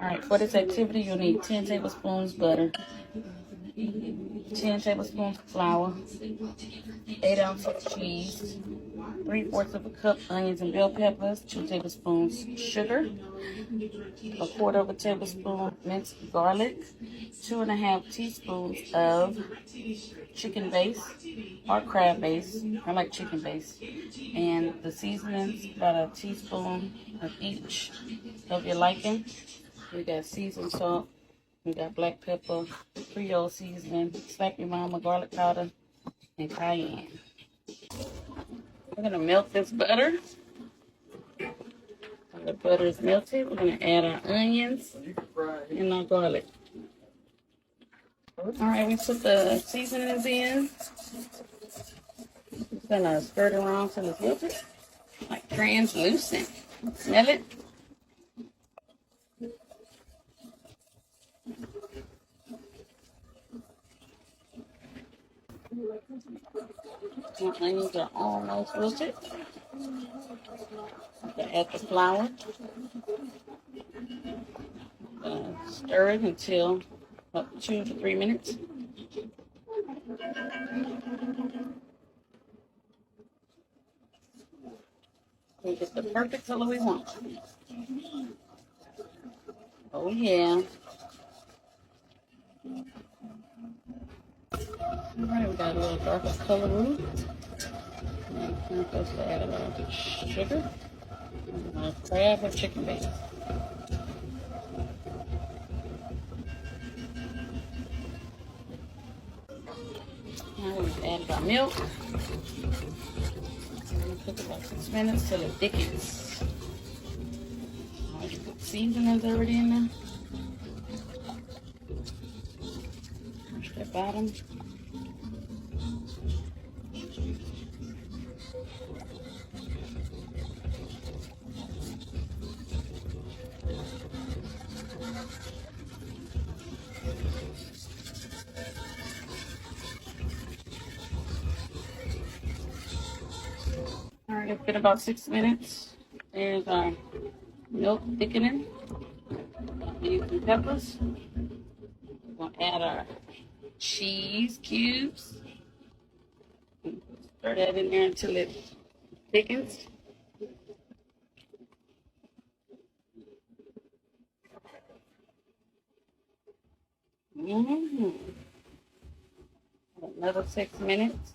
All right, for this activity, you'll need 10 tablespoons butter, 10 tablespoons flour, 8 ounces cheese, 3/4 of a cup onions and bell peppers, 2 tablespoons sugar, 1/4 tablespoon minced garlic, 2½ teaspoons of chicken base or crab base. I like chicken base. And the seasonings, about a teaspoon of each of your liking. We got seasoned salt, we got black pepper, Creole seasoning, slap your mama, garlic powder, and cayenne. We're gonna melt this butter. When the butter is melted, we're gonna add our onions and our garlic. All right, we put the seasonings in. Just gonna stir it around till it's melted, like translucent. Smell it? My onions are almost wilted. I'm gonna add the flour. Stir it until about 2 to 3 minutes. We get the perfect color we want. Oh yeah. Alright, we got a little darker color roux. And I'm supposed to add a little bit of sugar. And crab or chicken base. Now we've added our milk. Cook about 6 minutes till it thickens. Alright, seasoning's already in there. Push that bottom. All right, it's been about 6 minutes. There's our milk thickening. Onions and peppers. We're gonna add our cheese cubes. Stir that in there until it thickens. Another 6 minutes.